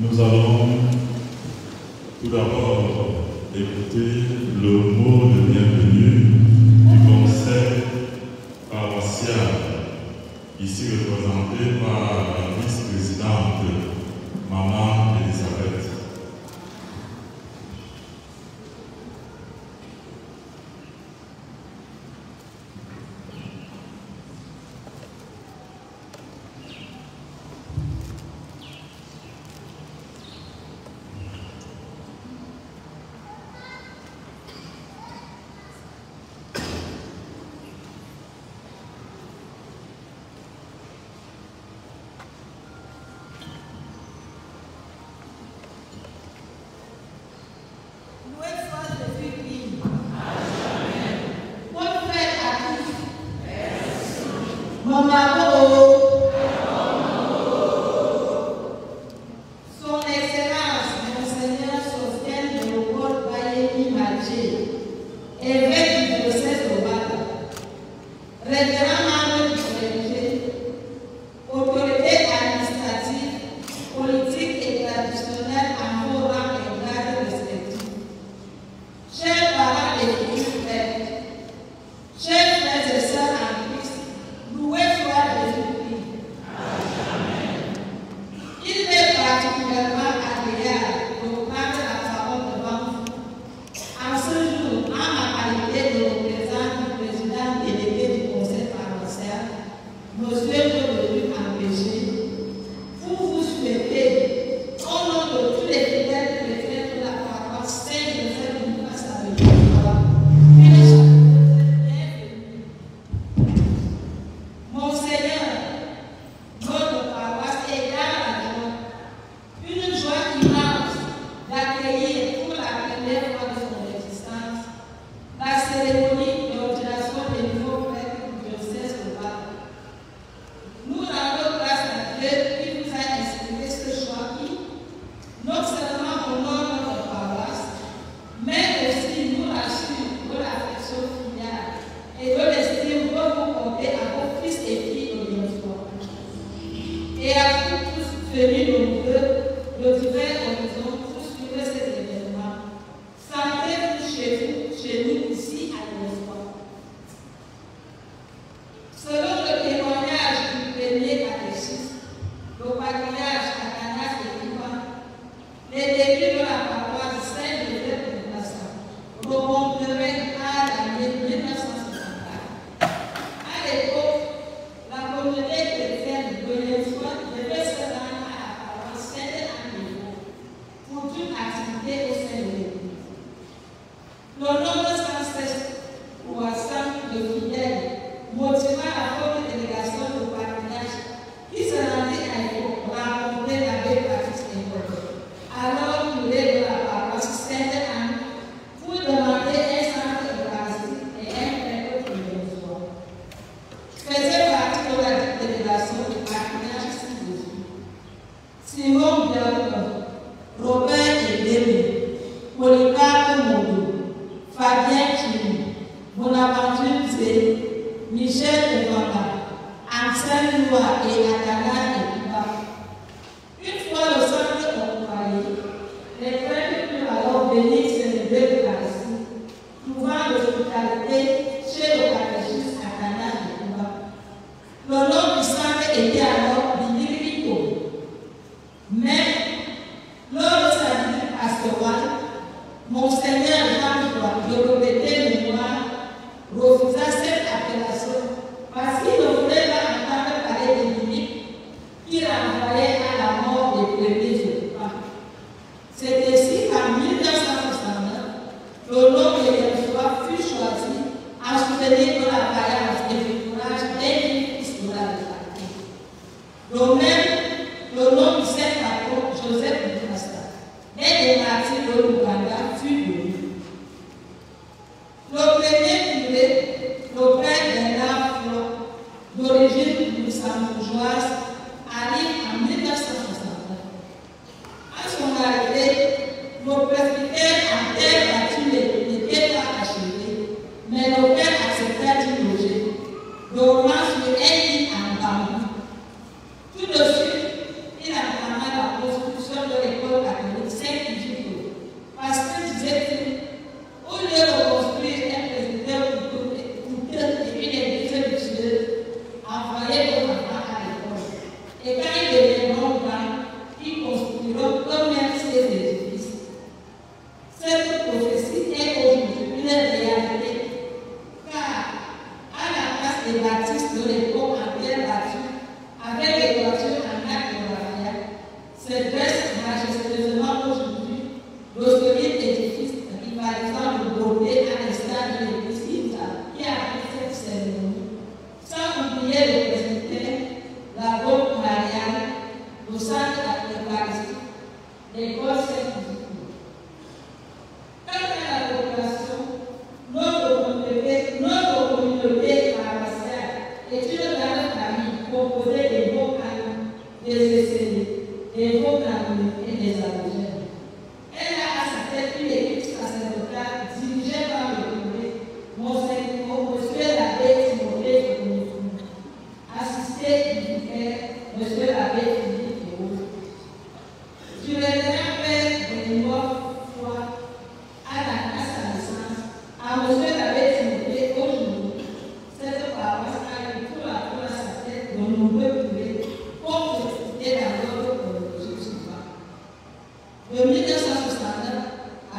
Nous allons tout d'abord écouter le mot de bienvenue du conseil paroissial, ici représenté par la vice-présidente Maman Elisabeth. Tout de suite, il a demandé la construction de l'école. est une grande famille composée des vocales, des essais, des vocales et des allogènes. Elle a à sa tête une équipe sacerdotale dirigée par le curé, Monseigneur l'abbé Timothée Fonifou, assisté du vicaire, Monsieur l'abbé Philippe Théo. Je les rappelle de mémoire foi à sa naissance, à Monsieur l'abbé Timothée aujourd'hui. Cette paroisse a eu tout à sa tête de nombreux curés pour précipiter dans l'ordre chronologique suivant. De 1969 à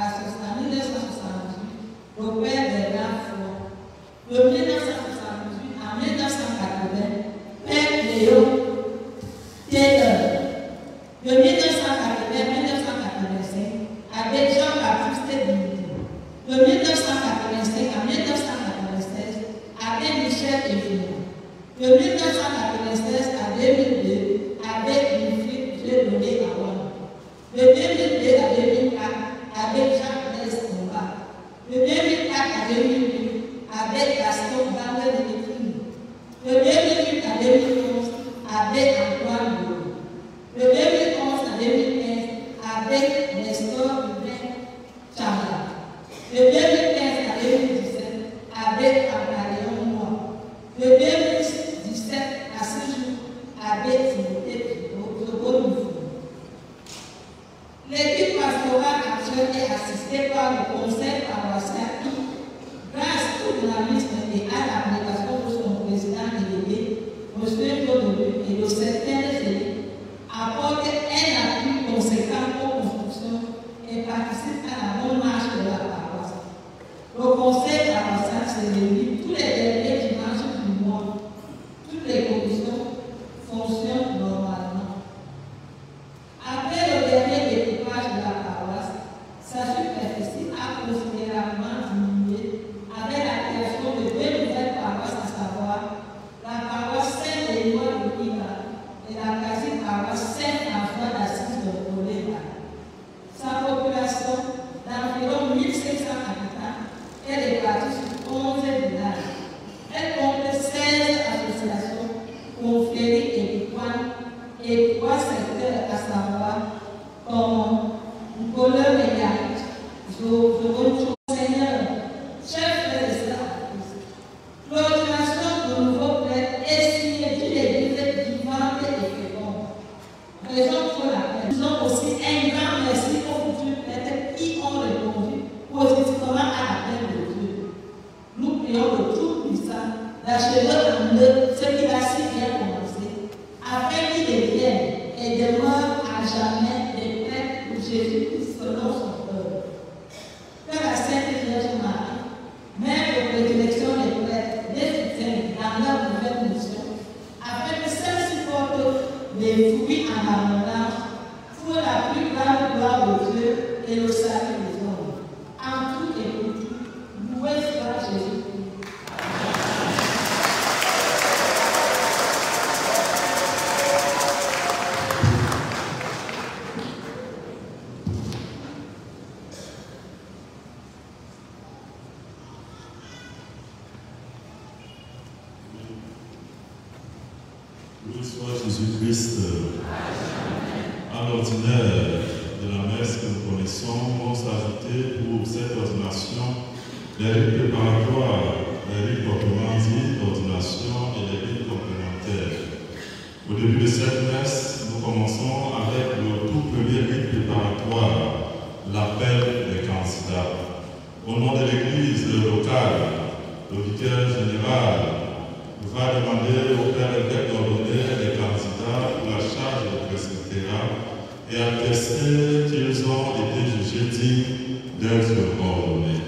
1978, le père des grands fois. De 1978 à 1980, père Léon Taylor. De 1980 à 1985, avec Jean-Baptiste Dimitri. De 1985 à 1996, avec Michel Evina. De 1996 à 2002, avec Wilfried Dieudonné Awon. De 2002 à 2004, avec Jacques-Blaise Tomba. De 2004 à 2008, avec Gaston Bande-Dimitri. De 2008 à 2011, avec Antoine Bourg. De 2011 à 2015, avec Nestor Hubert Chamba. De 2015 à 2017, avec Abraham Moua. De 2017 à ce jour, avec Timothée Fonifou. L'équipe pastorale actuelle est assistée par le conseil paroissial qui, grâce au dynamisme et à l'abnégation de son président délégué, M. Claude et de certaines équipes, apporte un appui conséquent aux constructions et participe à la bonne marche de la paroisse. Le conseil paroissial se réunit tous les derniers dimanches du mois. Toutes les commissions fonctionnent normalement. Après le dernier découpage de la paroisse, sa superficie a considérablement diminué avec la création de deux nouvelles paroisses, à savoir la paroisse Saint-Éloi de Liga et la quasi-paroisse Saint-François d'Assise de Coléba. Sa population d'environ 1500 habitants est répartie sur 11 villages. Elle compte 16 associations, confréries et victoires et 3 secteurs, à savoir comme Nicolas Mégarit, Zoroncho Seigneur, chef de l'État. L'ordination de nouveau prêtre est signée d'une église vivante et féconde. Raison pour laquelle nous avons aussi un grand merci aux futurs prêtres qui ont répondu positivement à l'appel de Dieu. Nous prions le Tout-Puissant d'achever en eux ce qu'il a si bien commencé, afin qu'ils deviennent et demeurent à jamais des prêtres pour Jésus-Christ selon son œuvre. Que la Sainte Vierge Marie, mère de prédilection des prêtres, les soutienne dans leur nouvelle mission, afin que celle-ci porte des fruits en abondance pour la plus grande gloire de Dieu et le salut des hommes. En tout et pour tout, loué soit Jésus-Christ. Loué soit Jésus-Christ. À l'ordinaire de la messe que nous connaissons, vont s'ajouter pour cette ordination les rites préparatoires, les rites proprement dits d'ordination et les rites complémentaires. Au début de cette messe, nous commençons avec le tout premier rite préparatoire, l'appel des candidats. Au nom de l'Église locale, le vicaire général va demander au Père évêque d'ordonner les candidats pour la charge de presbytérat et attester qu'ils ont été jugés dignes d'être ordonnés.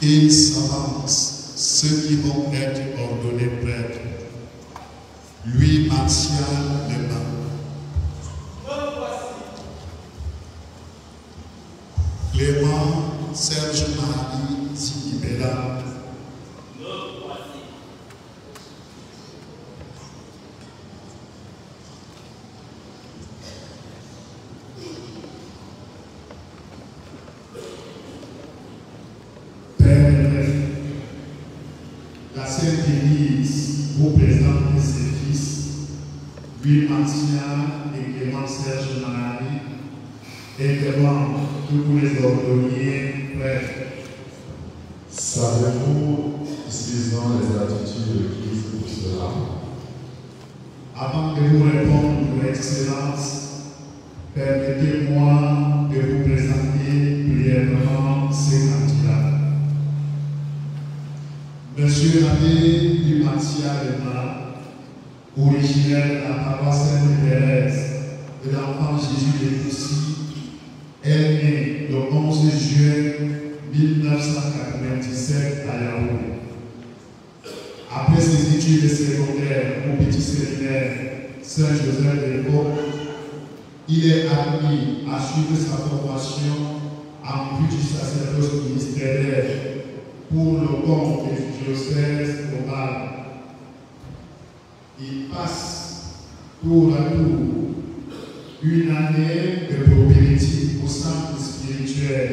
Ils s'avancent, ceux qui vont être ordonnés prêtres. Lui maintient les mains. Clément, Serge Marie, Sikibela. La Sainte Église vous présente ses fils, Louis Mancia et Clément Serge Marie, et demande que vous les ordonniez prêtres. Savez-vous, utilisant les attitudes de Christ pour cela? Avant de vous répondre, Votre Excellence, permettez-moi de vous présenter brièvement ces candidats. Monsieur l'abbé du Mancia Lema, originaire de la paroisse Sainte-Thérèse de l'Enfant Jésus de Poussy, est né le 11 juin 1997 à Yaoundé. Après ses études secondaires au petit séminaire Saint-Joseph de l'Époque, il est admis à suivre sa formation en vue du sacerdoce ministériel pour le compte du diocèse local. Il passe tour à tour une année de propélétique au centre spirituel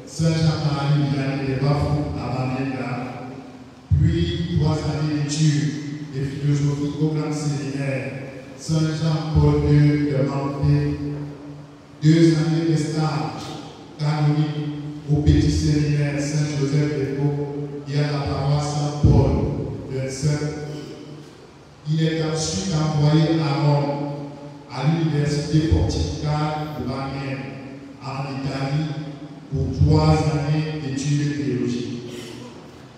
Saint-Jean-Marie Vianney de Bafou à Bamenda, puis 3 années d'études de philosophie au grand séminaire Saint-Jean-Paul II de Mampé, 2 années de stage canonique au petit séminaire Saint-Joseph de Pau et à la paroisse Saint-Paul de Saint. Il est ensuite envoyé à Rome, à l'université pontificale de Bagnères, en Italie, pour 3 années d'études théologiques.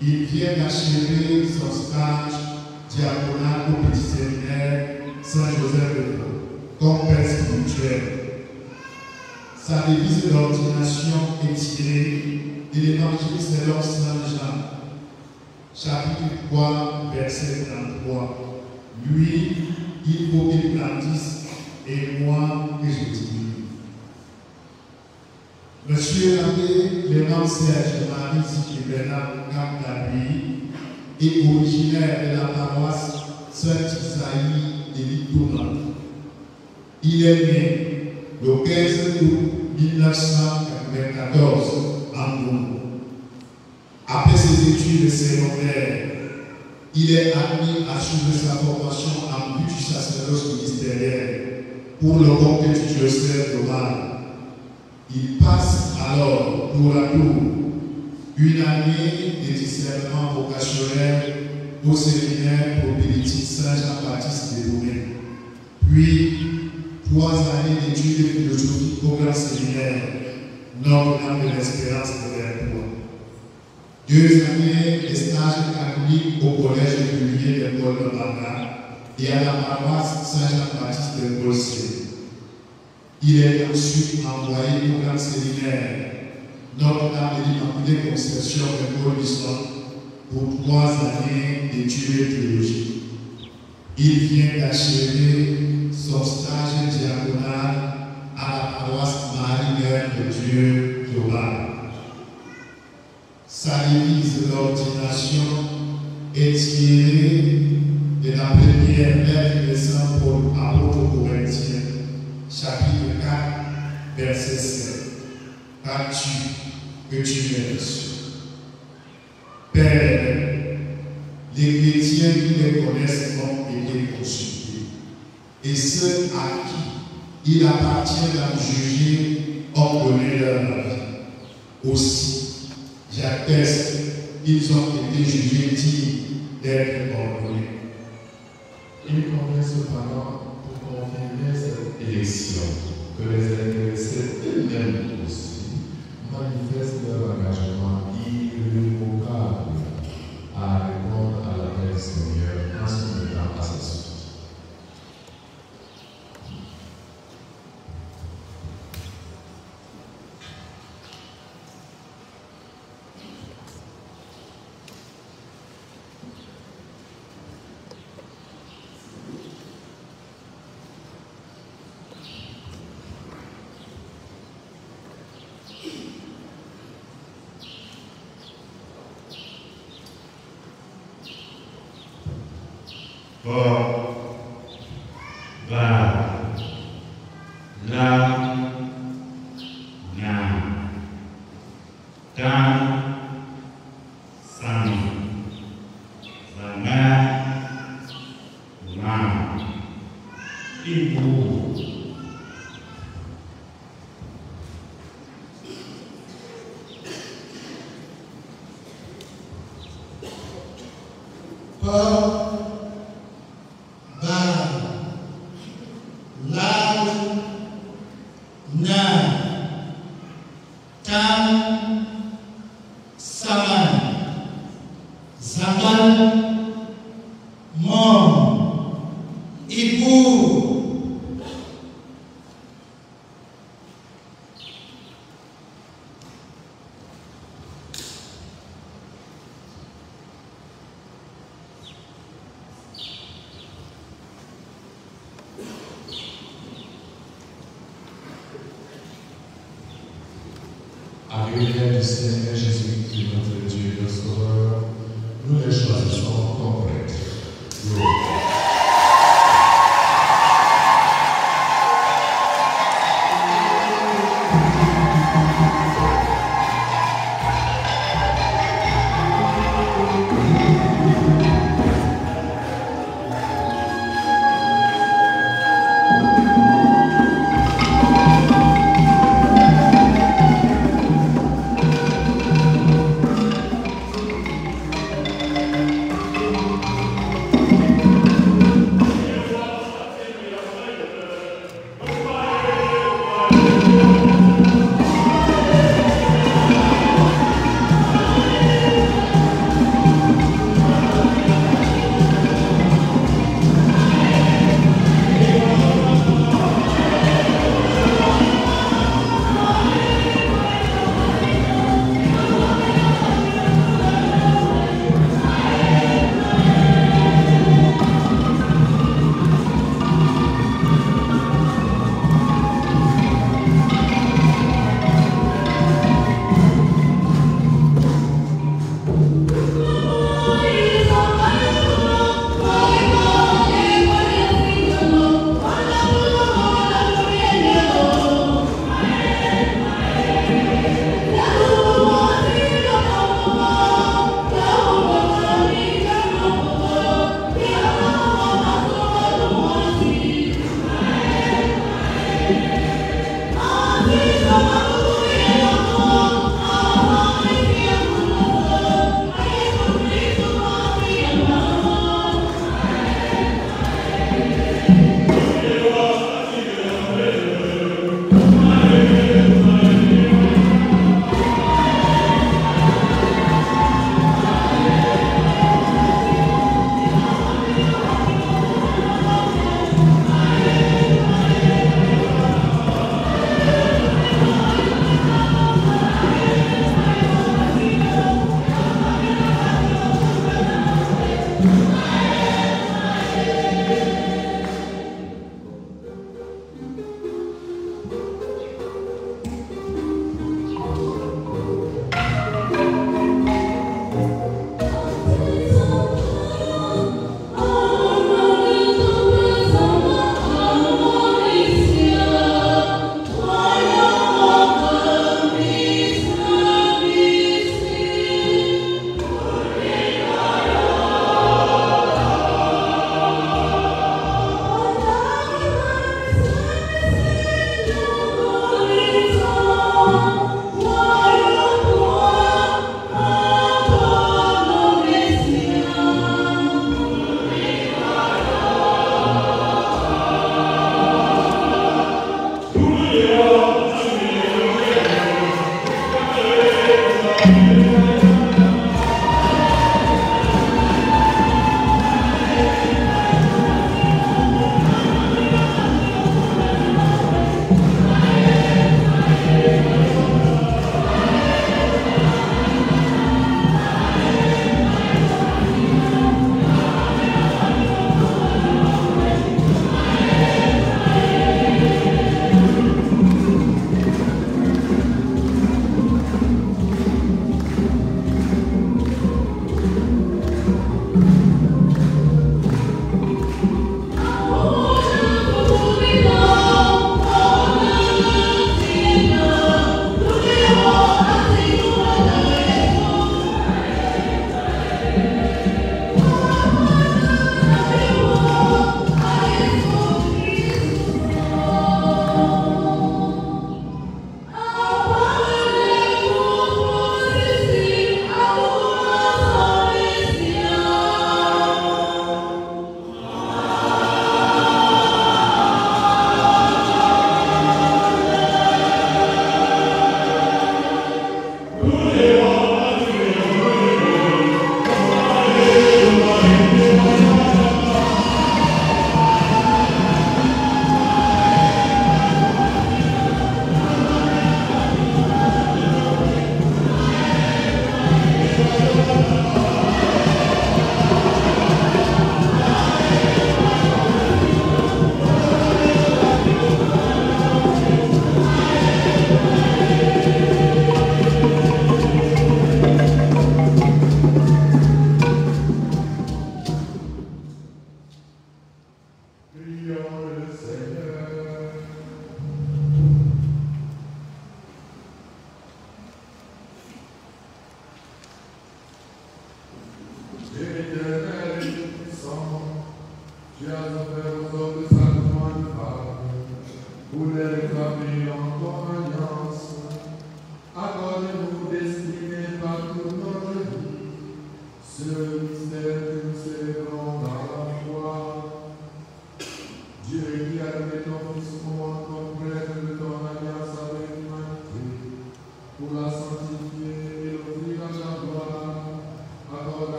Il vient d'achever son stage diaconal au petit séminaire Saint-Joseph de Pau, comme père spirituel. Sa devise d'ordination est tirée de l'Évangile selon Saint Jean, chapitre 3, verset 33. Lui, il faut qu'il grandisse et moi que je diminue. Monsieur l'abbé Clément Serge Marie Sikibela Kamdabi est originaire de la paroisse Saint-Isaïe de Litouma. Il est né le 15 août 1994 en Congo. Après ses études secondaires, il est admis à suivre sa formation en vue du sacerdoce ministériel pour le compte du diocèse local. Il passe alors tour à tour une année de discernement vocationnel au séminaire propélétique Saint-Jean-Baptiste de Lomé, puis 3 années d'études philosophiques au grand séminaire Notre-Dame de l'Espérance de Verpoix, 2 années de stage catholique au collège régulier de Paul de Banga et à la paroisse Saint-Jean-Baptiste de Bolsé. Il est ensuite envoyé au grand séminaire Notre-Dame de l'Immaculée Conception de Paul Bisson pour 3 années d'études théologiques. Il vient d'achever son stage diaconal à la paroisse Marie-Mère de Dieu d'Oba. Sa devise d'ordination est tirée de la première lettre de Saint Paul apôtre aux Corinthiens, chapitre 4, verset 7. Qu'as-tu que tu m'aies reçu? Père, les chrétiens qui les connaissent ont été consultés, et ceux à qui il appartient d'en juger ont donné leur avis. Aussi, j'atteste qu'ils ont été jugés dignes d'être ordonnés. Il convient cependant pour confirmer cette élection que les intéressés eux-mêmes aussi manifestent leur engagement irrévocable à répondre à l'appel du Seigneur en se mettant à sa suite. À lumière du Seigneur Jésus-Christ, notre Dieu et notre Sauveur, nous les choisissons comme prêtres.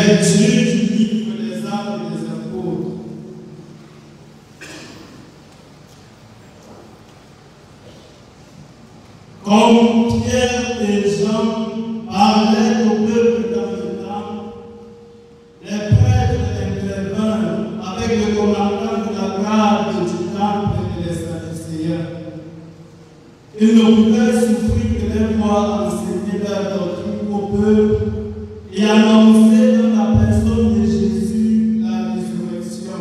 Lecture du livre des Actes des Apôtres. Comme Pierre et Jean parlaient au peuple dans le temple, les prêtres intervinrent avec le commandant de la garde du temple et les Sadducéens. Ils ne pouvaient souffrir que les voir enseigner leur doctrine au peuple et annoncer dans la personne de Jésus la résurrection.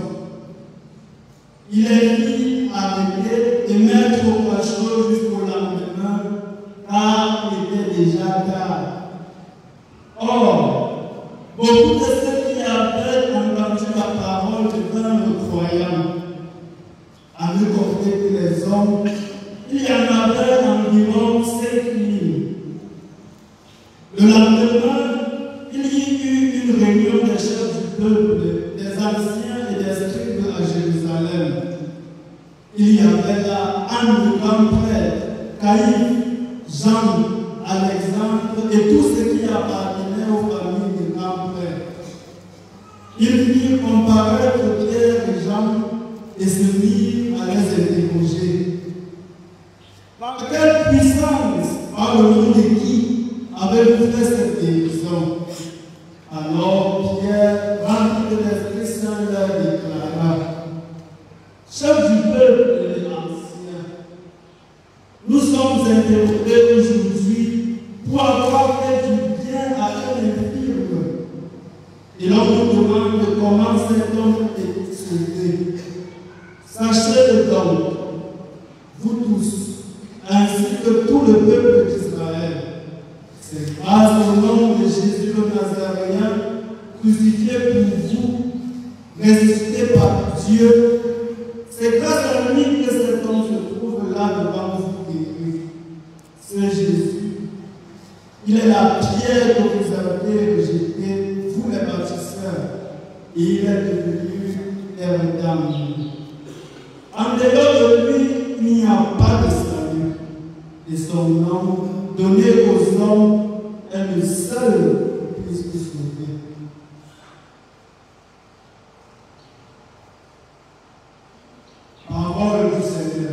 Il est mis à arrêter et mettre au cachot jusqu'au lendemain, car il était déjà tard. Or, beaucoup de ceux qui avaient entendu la parole devinrent croyants. À ne compter que les hommes, il y en avait environ 5 000. Le lendemain, il y eut une réunion des chefs du peuple, des anciens et des scribes à Jérusalem. Il y avait là Anne le grand prêtre, Caïphe, Jean, Alexandre et tous ceux qui appartenaient aux familles des grands prêtres. Ils firent comparaître Pierre et Jean et se mirent à les interroger. Par quelle puissance, par le nom de qui avez-vous fait cette guérison? Alors Pierre, rempli de l'Esprit Saint, leur déclara: chef du peuple et des anciens, nous sommes interrogés aujourd'hui pour avoir fait du bien à un infirme. Et l'on nous demande comment cet homme est sauvé. Sachez-le donc, vous tous, ainsi que tout le peuple d'Israël, c'est grâce au nom de Jésus le Nazaréen, crucifié pour vous, ressuscité par Dieu. C'est grâce à lui que cet homme se trouve là devant vous guéri. C'est Jésus. Il est la pierre que vous avez rejetée, vous les bâtisseurs, et il est devenu terre. En dehors de lui, il n'y a pas de salut. Et son nom, donné aux hommes, est le seul qui puisse nous sauver. Parole du Seigneur.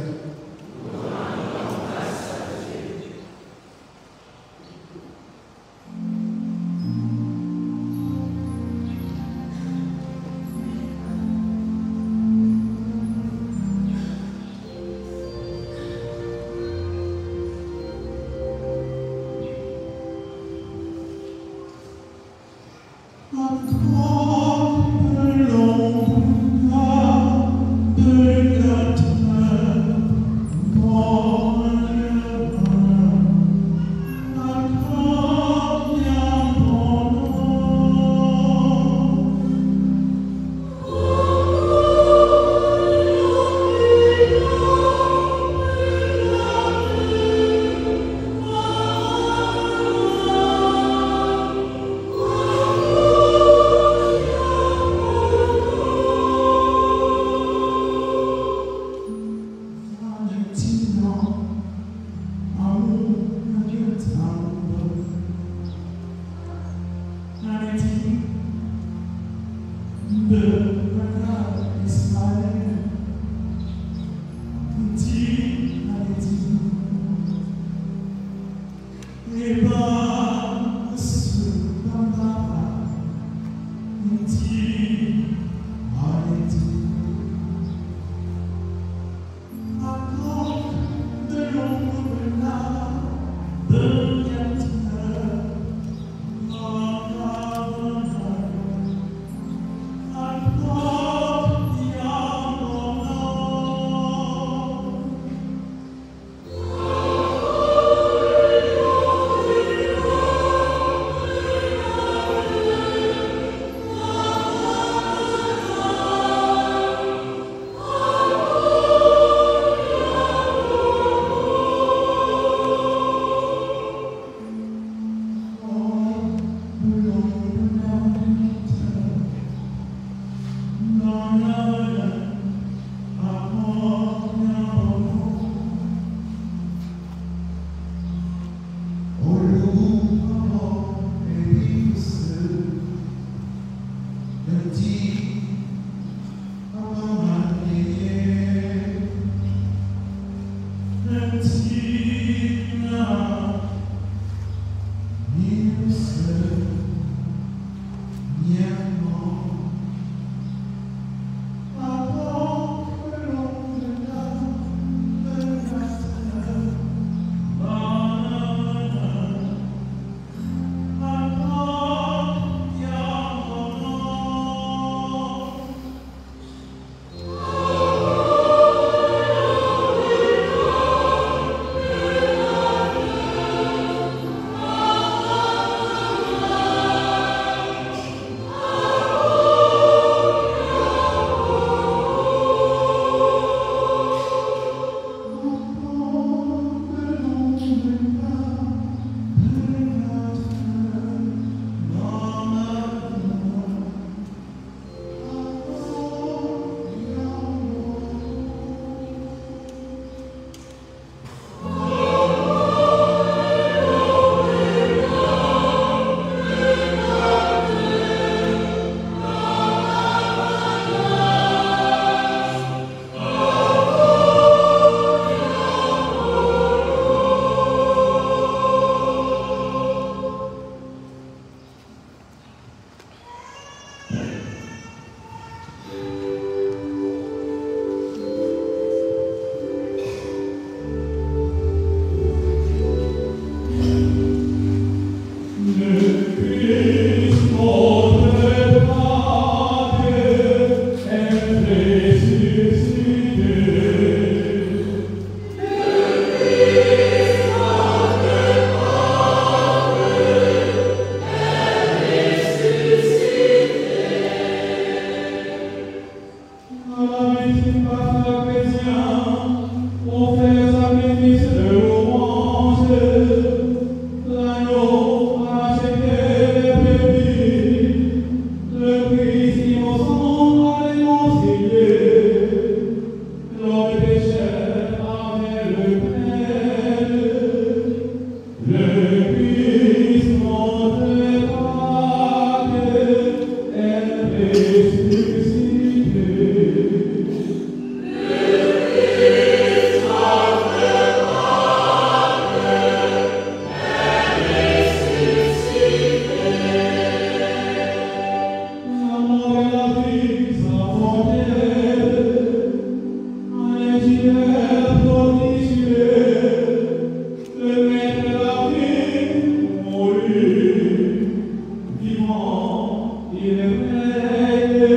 Vivant, il est vrai.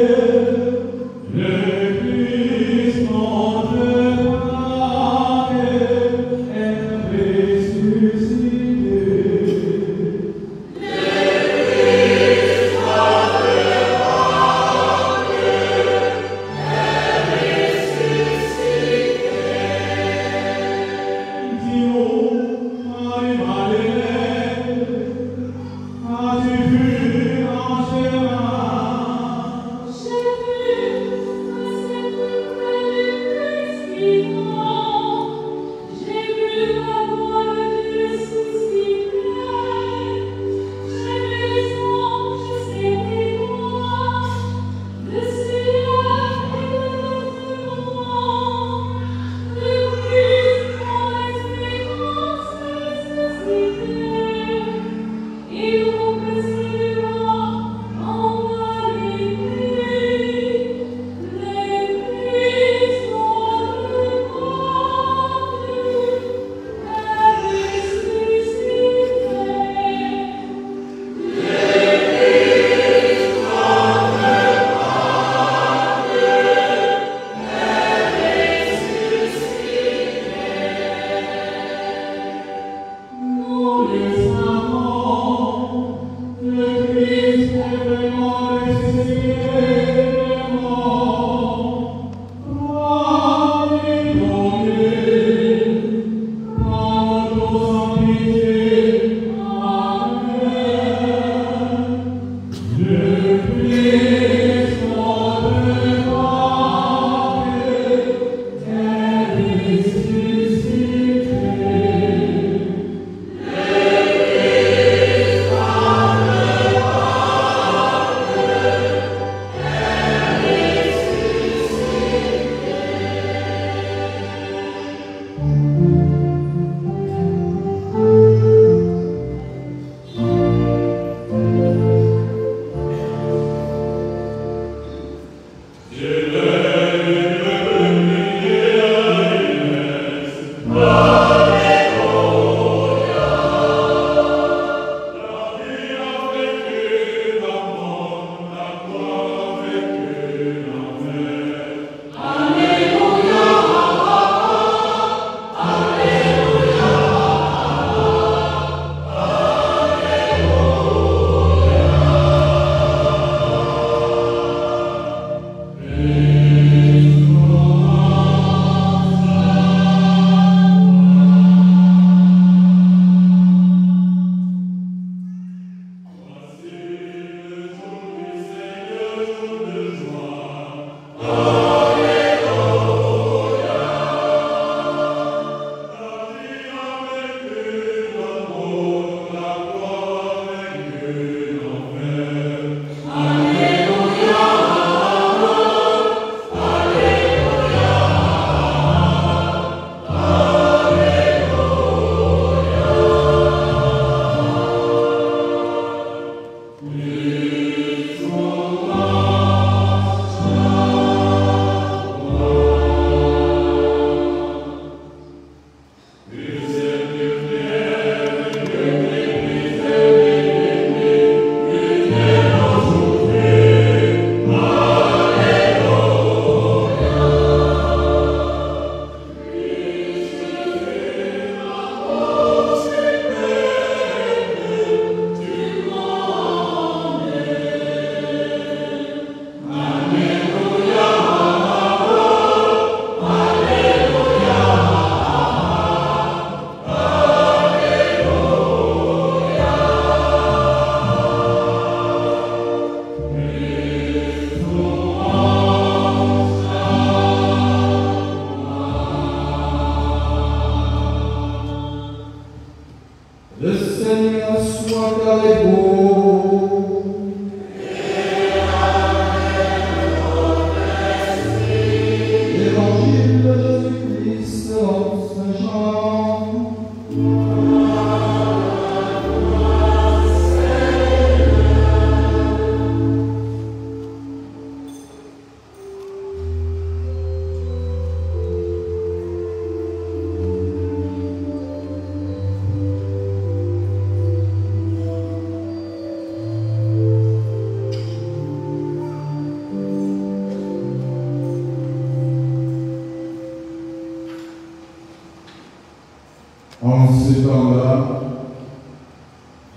En ce temps-là,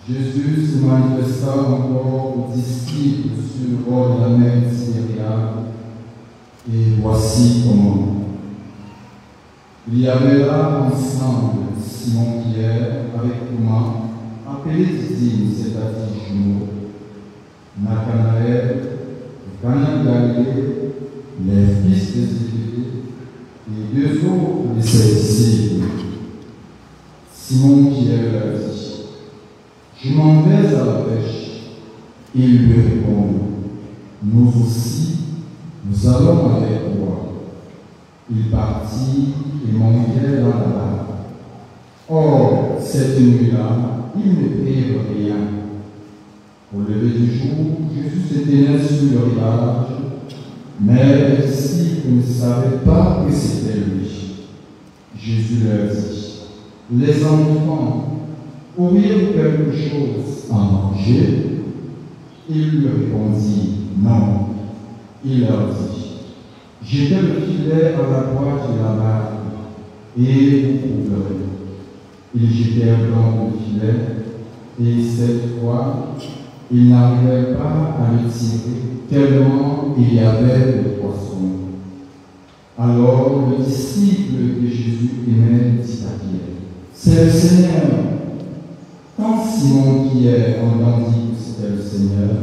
Jésus se manifesta encore aux disciples sur le bord de la mer Tibériade, et voici comment. Il y avait là ensemble Simon-Pierre avec Thomas, appelé Didyme, c'est-à-dire jumeau, Nathanaël, Cana de Galilée, les fils de Zébédée, et deux autres de ses disciples. Simon-Pierre leur dit, je m'en vais à la pêche. Ils lui répondent, nous aussi, nous allons avec toi. Ils partirent et montèrent dans la barque. Or, cette nuit-là, ils ne prirent rien. Au lever du jour, Jésus se tenait sur le rivage, mais les disciples ne savaient pas que c'était lui. Jésus leur dit, les enfants, auriez-vous quelque chose à manger? Il leur répondit, non. Il leur dit, jetez le filet à la droite de la barque, et vous trouverez. Ils jetèrent donc le filet, et cette fois, ils n'arrivèrent pas à le tirer, tellement il y avait de poissons. Alors le disciple que Jésus aimait dit à Pierre, c'est le Seigneur. Quand Simon-Pierre entendit que c'était le Seigneur,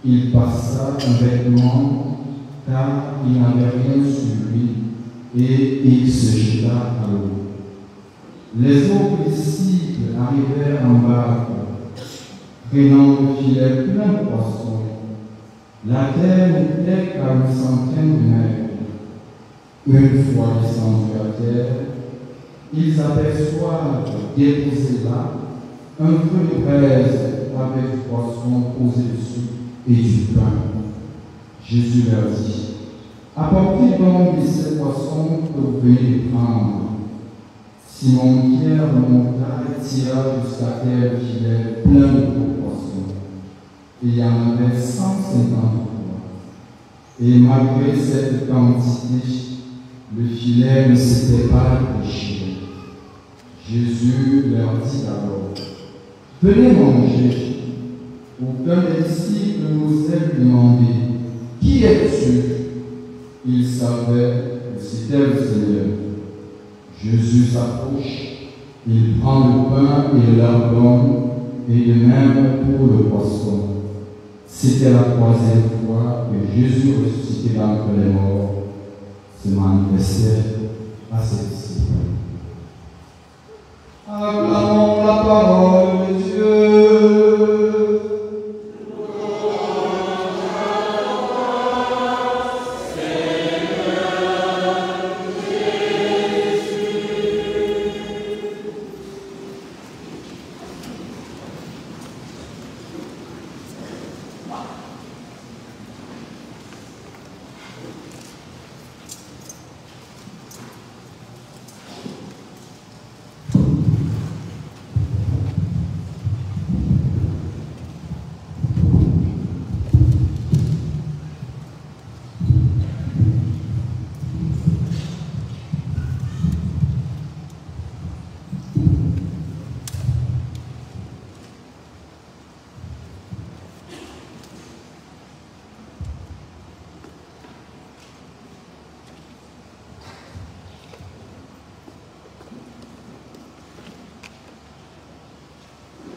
il passa un vêtement, car il n'avait rien sur lui, et il se jeta à l'eau. Les autres disciples arrivèrent en barque, prenant le filet plein de poissons. La terre n'était qu'à 100 de mètres. Une fois descendus à terre, ils aperçoivent déposé là un feu de braise avec du poisson posé dessus et du pain. Jésus leur dit, apportez donc de ces poissons que vous venez prendre. Simon-Pierre monta et tira jusqu'à terre le filet plein de gros poissons. Il y en avait 153. Et malgré cette quantité, le filet ne s'était pas déchiré. Jésus leur dit alors, venez manger. Aucun des disciples n'osait lui demander, qui es-tu? Il savait que c'était le Seigneur. Jésus s'approche, il prend le pain et leur donne, et de même pour le poisson. C'était la troisième fois que Jésus ressuscité d'entre les morts se manifestait à ses disciples. Acclamons la parole de Dieu.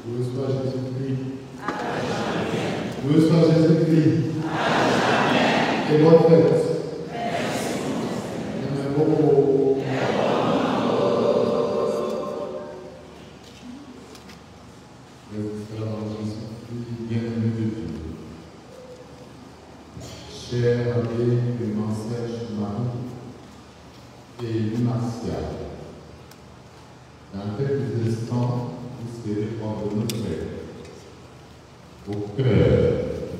Loué soit Jésus-Christ. Loué soit Jésus-Christ. Et bonne fête. Bienvenue de Dieu. Chers abbés Clément Serge Marie et Louis Martial, dans quelques instants, vous serez ordonnés au cœur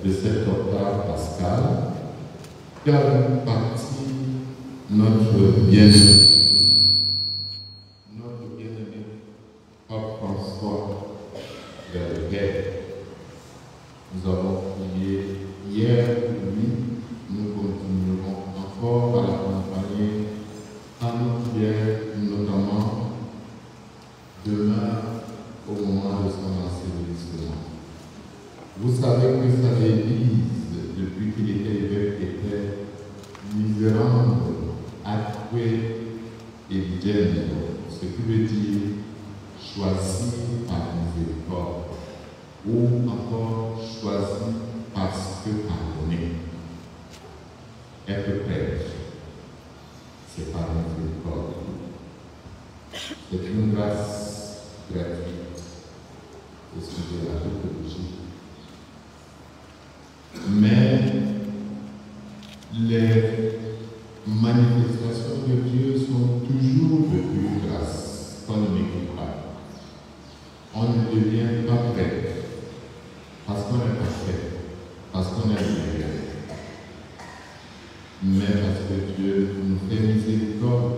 de cette octave pascale qui a une partie notre bien-aimé Pape François Verguet. Nous avons prié hier pour lui, nous continuerons encore à l'accompagner à notre prière, notamment demain au moment de son enseignement. Vous savez que sa Église, depuis qu'il était évêque, était misérable, atouée et digne, ce qui veut dire choisi par miséricorde, ou encore choisi parce que pardonné. Être prêtre, c'est par miséricorde. C'est une grâce gratuite, excusez la théologie. Mais les manifestations de Dieu sont toujours de pure grâce, qu'on ne mérite pas. On ne devient pas prêtre parce qu'on est parfait, parce qu'on est bien, mais parce que Dieu nous fait miséricorde,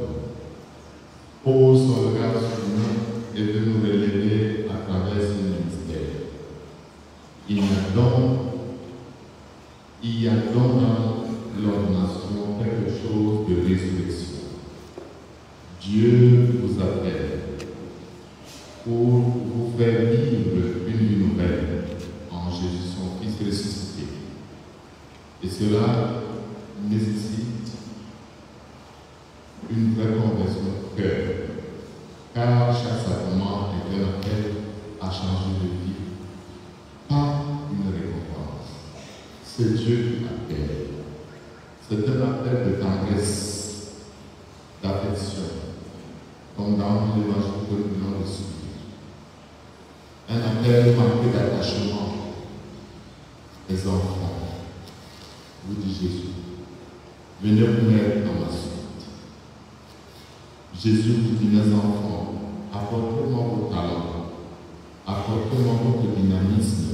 pose son regard sur nous et veut nous relever à travers ce ministère. Il y a donc dans l'ordination quelque chose de résurrection. Dieu vous appelle pour vous faire vivre une vie nouvelle en Jésus, son Fils ressuscité. Et cela nécessite une vraie conversion de cœur, car chaque sacrement est un appel à changer de vie, pas une récompense. C'est Dieu qui appelle. C'est un appel de tendresse, d'affection, comme dans l'évangile que nous venons de suivre. Un appel marqué d'attachement des enfants. Vous dit Jésus, venez vous mettre dans ma suite. Jésus vous dit, mes enfants, apportez-moi vos talents, apportez-moi votre dynamisme.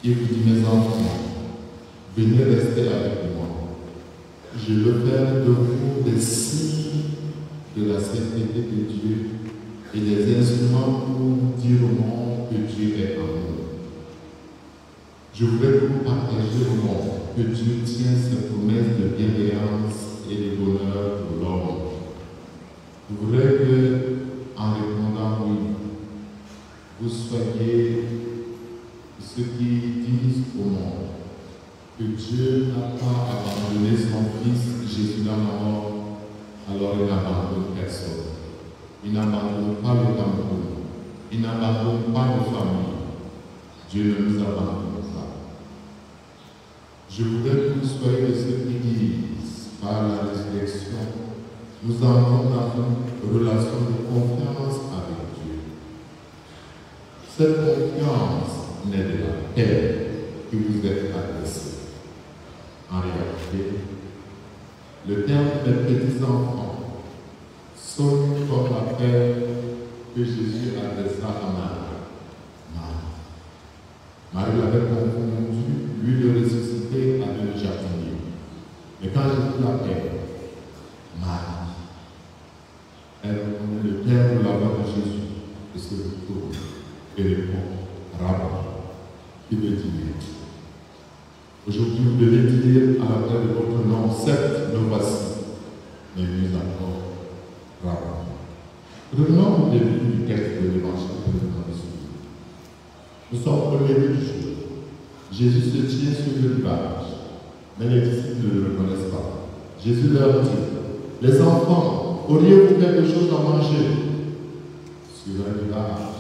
Il vous dit, mes enfants, venez rester avec moi. Je veux faire de vous des signes de la sainteté de Dieu et des instruments pour vous dire au monde que Dieu est en nous. Je voudrais vous partager au monde que Dieu tient ses promesses de bienveillance et de bonheur pour l'homme. Je voudrais que, en répondant oui, vous soyez ceux qui disent au monde que Dieu n'a pas abandonné son Fils Jésus dans la mort, alors il n'abandonne personne. Il n'abandonne pas le Cameroun. Il n'abandonne pas nos familles. Dieu ne nous abandonne pas. Je voudrais que vous soyez de ceux qui disent, par la résurrection, nous entrons dans une relation de confiance avec Dieu. Cette confiance n'est de la paix que vous êtes adressés. En réalité, le terme des petits enfants sonne comme l'appel que Jésus adressa à Marie. Marie l'avait confondu, lui le ressuscité avec le jardinier. Mais quand Jésus l'appelle Marie, elle reconnaît le terme de la voix de Jésus et se retourne et répond Rabbi, qui veut dire. Aujourd'hui, vous devez dire à la terre de votre nom, certes, nous voici, mais mieux encore, Rabbi. Revenons au début du texte de l'évangile que nous avons suivi. Nous sommes au début du jour. Jésus se tient sur le rivage, mais les disciples ne le reconnaissent pas. Jésus leur dit, les enfants, auriez-vous quelque chose à manger? Sur un rivage,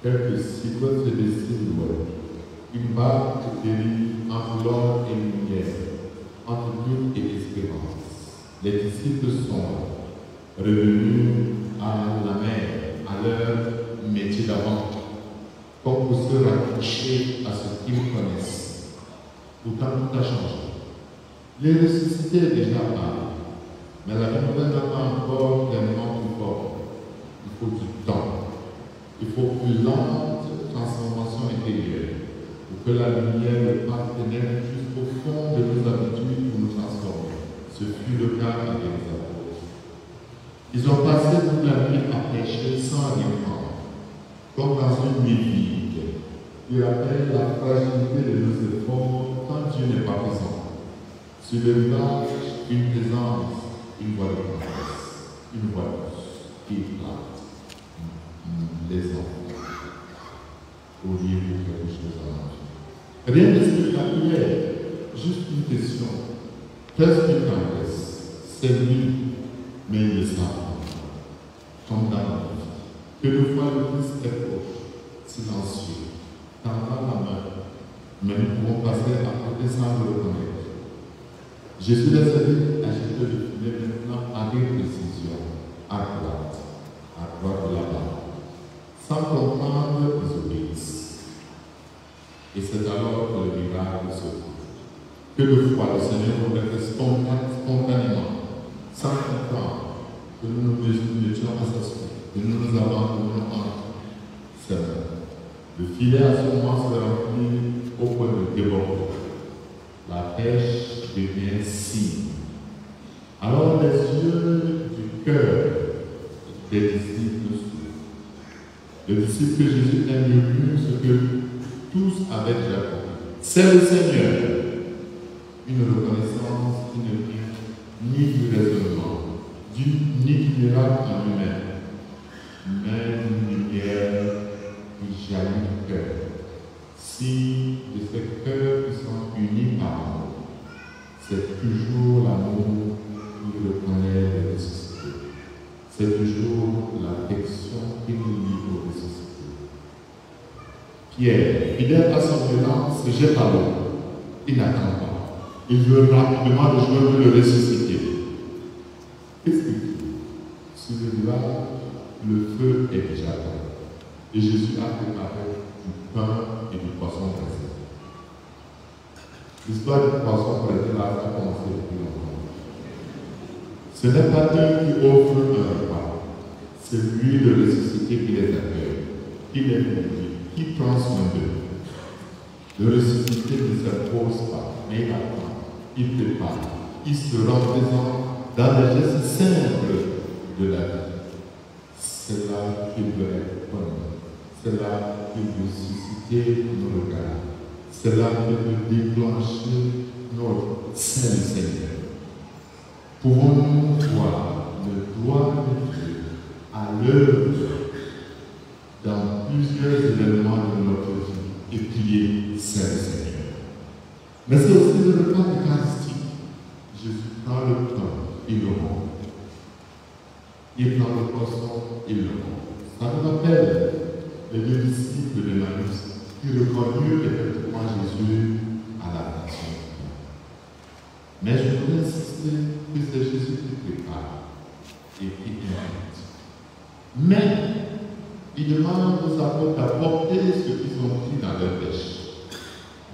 quelques cyclones se dessinent, une barque dérive entre l'or et une lumière, entre doute et espérance. Les disciples sont revenus à la mer, à leur métier d'avant, comme pour se raccrocher à ce qu'ils connaissent. Pourtant, tout a changé. Les ressuscités est déjà là, mais la vie nouvelle n'a pas encore pleinement plus fort. Il faut du temps. Il faut une lente transformation intérieure pour que la lumière ne pénètre jusqu'au fond de nos habitudes pour nous transformer. Ce fut le cas avec les apôtres. Ils ont passé toute la nuit à pêcher sans rien prendre, comme dans une nuit vide, qui rappelle la fragilité de nos efforts quand Dieu n'est pas présent. Sur le rivage, une présence, une voix de grâce, une voix douce qui éclate. Les enfants, auriez-vous quelque chose à manger? Rien de spectaculaire, juste une question. Qu'est-ce qu'ils tendresse? C'est lui, mais il le savent. Comme dans la vie, que le fois le Christ est proche, silencieux, tendant la main, mais nous pouvons passer à côté sans le reconnaître. Jésus les a dit agiter le filet maintenant avec précision, à droite de la barre. Sans comprendre, ils obéissent. Et c'est alors que le miracle se fait. Que le foi, le Seigneur nous répète spontanément, sans comprendre, que nous nous mettions à sa suite, que nous nous abandonnions en c'est vrai. Le filet à ce moment se remplit au point de déborder. La pêche devient signe. Alors les yeux du cœur des disciples s'ouvrent. Le disciple que Jésus aime le plus, ce que tous avaient déjà compris. C'est le Seigneur. Une reconnaissance qui ne vient ni du raisonnement, ni du miracle en lui-même, mais d'une lumière qui jaillit du cœur. Si de ces cœurs qui sont unis par amour, c'est toujours l'amour qui reconnaît les ressuscités. C'est toujours l'affection qui nous lie aux ressuscités. Pierre, fidèle à son élan, se jette à l'eau. Il n'attend pas. Il veut rapidement le jour le ressusciter. Qu'est-ce qu'il dit? Sur le village, le feu est déjà là. Et Jésus a préparé du pain et du poisson braisé. L'histoire du poisson braisé là a commencé depuis longtemps. Ce n'est pas Dieu qui offre un repas, c'est lui le ressuscité qui les accueille, qui les nourrit, qui prend soin d'eux. Le ressuscité ne s'impose pas, mais il attend, il prépare, il se rend présent dans les gestes simples de la vie. C'est là qu'il veut être connu. C'est là qu'il veut susciter nos regards. C'est là qu'il veut déclencher notre Saint-Seigneur. Pouvons-nous voir le doigt de Dieu à l'œuvre dans plusieurs événements de notre vie et prier Saint-Seigneur. Mais c'est aussi le repas eucharistique. Jésus prend le pain, il le mange. Il prend le poisson, il le mange. Ça nous rappelle les deux disciples de Emmaüs qui reconnurent effectivement Jésus à la passion. Mais je voudrais insister que c'est Jésus qui prépare et qui invite. Mais il demande aux apôtres d'apporter ce qu'ils ont pris dans leur pêche.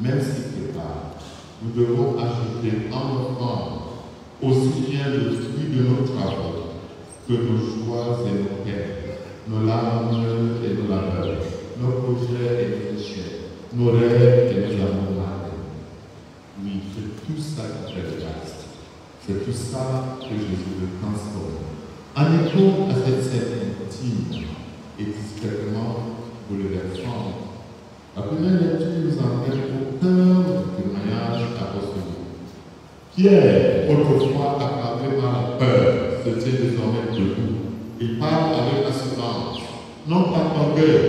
Même s'ils préparent, nous devons ajouter en offrande aussi bien le fruit de nos travaux que nos joies et nos peines, nos larmes et nos labeurs, nos projets et nos échecs, nos rêves et nos amours malades. Oui, c'est tout ça qui fait le reste. C'est tout ça que Jésus veut transformer. En écho à cette scène intime et discrètement bouleversante, la première lecture nous emmène au cœur du témoignage apostolique. Pierre, autrefois accablé par la peur, se tient désormais debout. Il parle avec assurance, non par orgueil,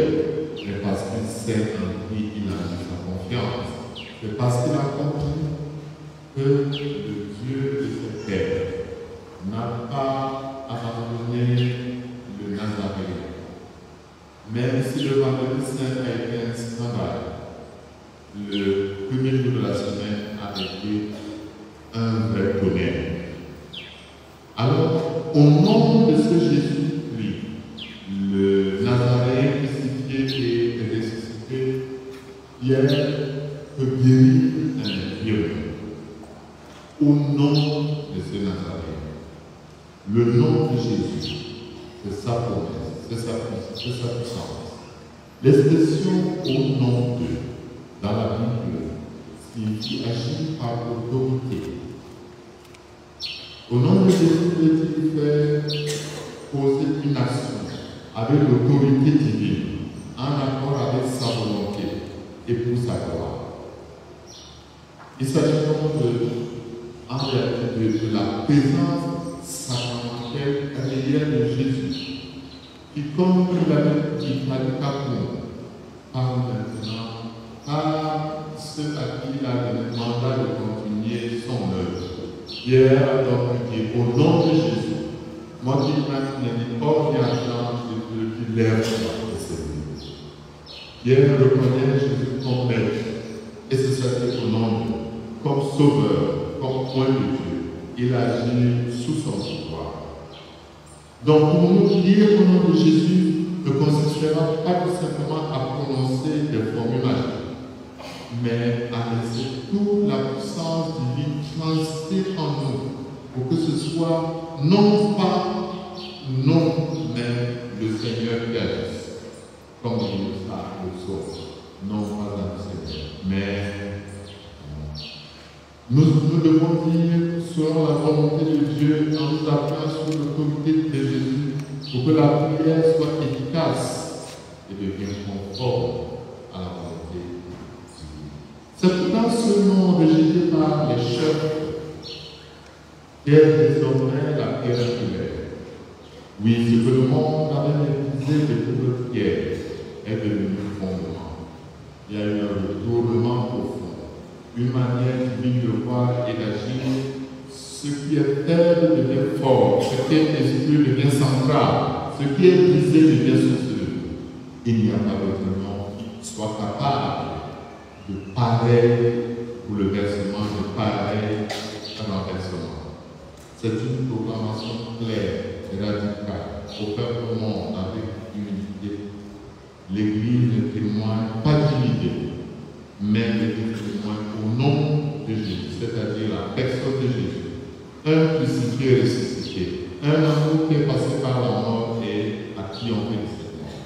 mais parce qu'il sait en qui il a mis sa confiance. C'est parce qu'il a compris que le Dieu de cette terre n'a pas abandonné le Nazaréen. Même si le vendredi saint a été un scandale, le premier jour de la semaine a été un vrai tonnerre. Alors, au nom de ce Jésus-Christ, le Nazaréen crucifié et ressuscité, Pierre peut guérir un infirme. Au nom de ce Nazaréen, le nom de Jésus, c'est sa promesse, c'est sa puissance. L'expression au nom de, dans la Bible, signifie agir par autorité. Au nom de Jésus, veut-il faire poser une action avec l'autorité divine, en accord avec sa volonté et pour sa gloire. Il s'agit donc en réalité de la présence sacramentelle réelle de Jésus, qui, comme il avait dit, parle maintenant à ceux à qui il a le mandat de continuer son œuvre. Pierre a donc dit, au nom de Jésus, moi qui n'ai pas bien l'argent, je te lève la procédure. Pierre reconnaît Jésus comme maître et se sert au nom de, comme sauveur, comme point de Dieu. Il agit sous son pouvoir. Donc pour nous, prier au nom de Jésus ne consistera pas tout simplement à prononcer des formules magiques, mais à laisser toute la puissance divine transiter en nous, pour que ce soit non pas non, mais le Seigneur qui agisse, comme dit ça le sort, non pas dans le Seigneur, mais nous devons dire selon la volonté de Dieu en nous appuyant sur l'autorité de Jésus pour que la prière soit efficace et devienne conforme à la volonté divine. C'est pourtant ce nom rejeté par les chefs qui est désormais la pierre angulaire. Oui, ce que le monde avait méprisé de toute pierre est devenu fondement. Il y a eu un retournement profond, une manière divine de voir et d'agir. Ce qui est faible devient fort, ce qui est exclu devient central, ce qui est brisé devient sourceux. Il n'y a pas d'autre nom qui soit capable de pareil bouleversement, de pareil renversement. C'est une proclamation claire et radicale au peuple monde avec unité. L'Église ne témoigne pas d'une idée, mais l'Église témoigne au nom de Jésus, c'est-à-dire la personne de Jésus. Un crucifié et ressuscité, un amour qui est passé par la mort et à qui on fait cette mort.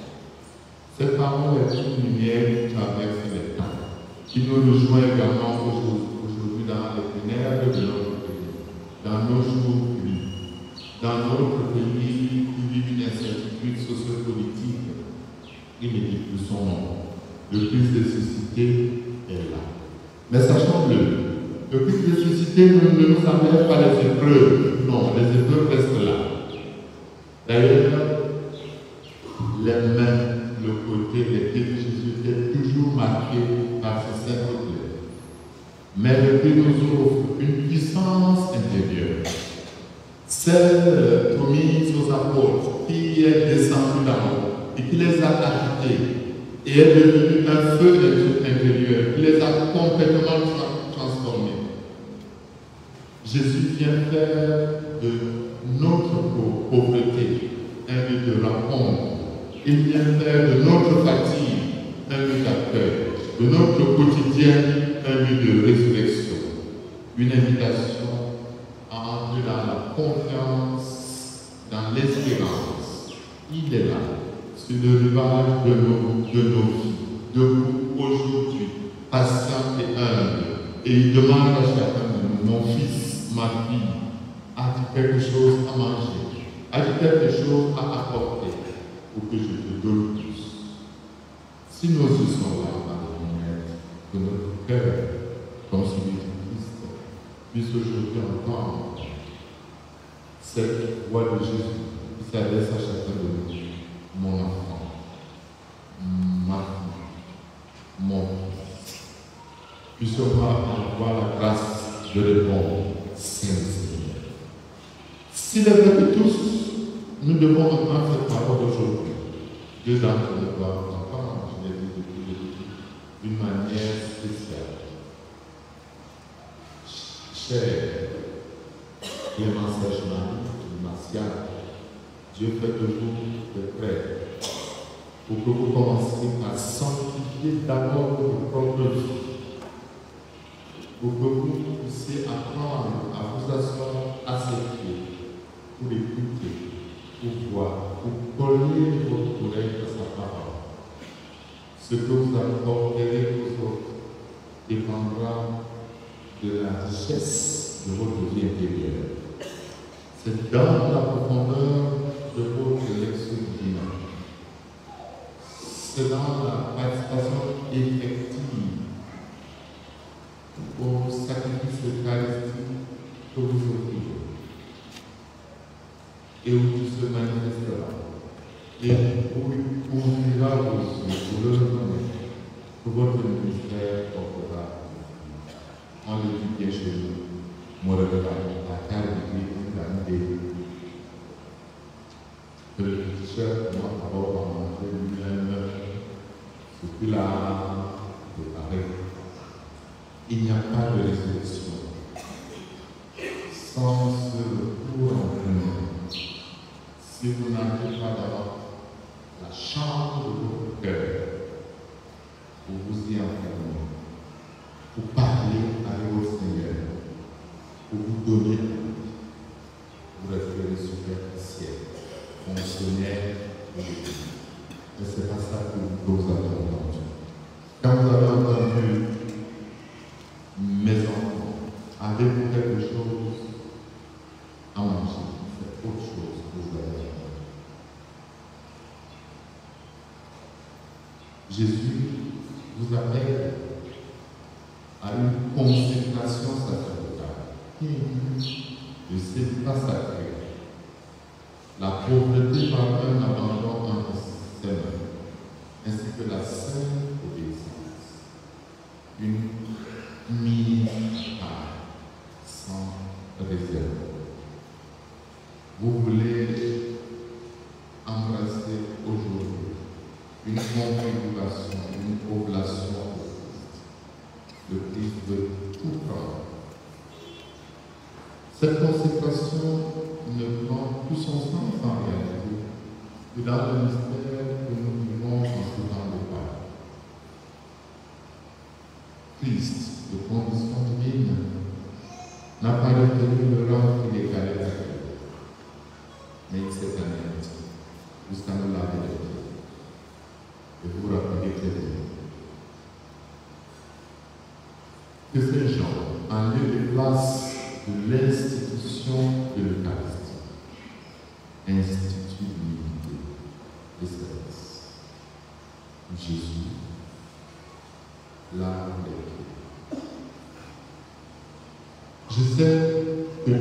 Cette parole est une lumière qui traverse les temps, qui nous rejoint également aujourd'hui dans les ténèbres de notre pays, dans nos jours vies, dans notre pays qui vit une incertitude sociopolitique. Il ne dit plus son nom. Le Christ ressuscité est là. Mais sachons-le, le Christ ressuscité ne nous amène pas les épreuves. Non, les épreuves restent là. D'ailleurs, les mains, le côté, les pieds de Jésus étaient toujours marqués par ce Saint-Côté. Mais le Christ nous offre une puissance intérieure. Celle promise aux apôtres qui est descendue d'en haut et qui les a agités et est devenue un feu intérieur qui les a complètement transformés. Jésus vient faire de notre pauvreté un lieu de rencontre. Il vient faire de notre fatigue un lieu d'accueil, de notre quotidien un lieu de résurrection. Une invitation à entrer dans la confiance, dans l'espérance. Il est là, sur le rivage de nos vies, debout aujourd'hui, patient et humble. Et il demande à chacun de nous, mon fils, ma fille, as-tu quelque chose à manger? As-tu quelque chose à apporter pour que je te donne plus? Si nos yeux sont là, à la lumière de notre cœur, comme celui du Christ, puisse aujourd'hui entendre cette voix de Jésus qui s'adresse à chacun de nous. Mon enfant, ma fille, mon fils. Puissions-nous avoir la grâce de répondre, Saint-Seigneur. S'il est vrai que tous, nous devons entendre cette parole d'aujourd'hui. Dieu d'entre nous doivent entendre, je l'ai dit depuis le début, d'une manière spéciale. Cher Clémence Marie, Martial, Dieu fait de vous des prêtres pour que vous commenciez à sanctifier d'abord votre propre vie, pour que vous puissiez apprendre à vous asseoir à ses pieds, pour écouter, pour voir, pour coller votre oreille à sa parole. Ce que vous apporterez aux autres dépendra de la richesse de votre vie intérieure. C'est dans la profondeur de votre élection divine. C'est dans la participation effective au sacrifice eucharistique que vous offrez et où tout se manifestera et où il ouvrira vos yeux pour le reconnaître que votre ministère portera. On le dit bien chez nous, moi la carte de Christ, la idée que le chef moi d'abord va montrer lui-même ce qu'il a préparé. Il n'y a pas de résurrection sans ce retour en vous. Si vous n'avez pas d'abord la chambre de votre cœur pour vous y enfermer, pour parler avec votre Seigneur, pour vous donner la vie, vous resterez superficiel, fonctionnaire de l'Église. Mais ce n'est pas ça que vous avez entendu. Quand vous avez entendu mes enfants, avez-vous quelque chose à manger? C'est autre chose que vous avez entendu. Jésus vous appelle à une consécration sacerdotale qui inclut le célibat sacré, la pauvreté par un abandon entre ses mains, ainsi que la sainte obéissance, une mise à part sans réserve. Vous voulez embrasser aujourd'hui une configuration, une oblation au Christ. Le Christ veut tout prendre. Cette consécration ne prend plus son sens en réalité que dans le mystère que nous vivons en ce temps de Pâques. Christ, de condition divine, n'a pas retenu le rang qu'il est calé à Dieu, mais il s'est anéanti jusqu'à nous laver les pieds. Et vous rappelez très bien que Saint Jean, en lieu de place de l'institution de l'Eucharistie, institue l'unité des services. Jésus, lave les pieds. Je sais que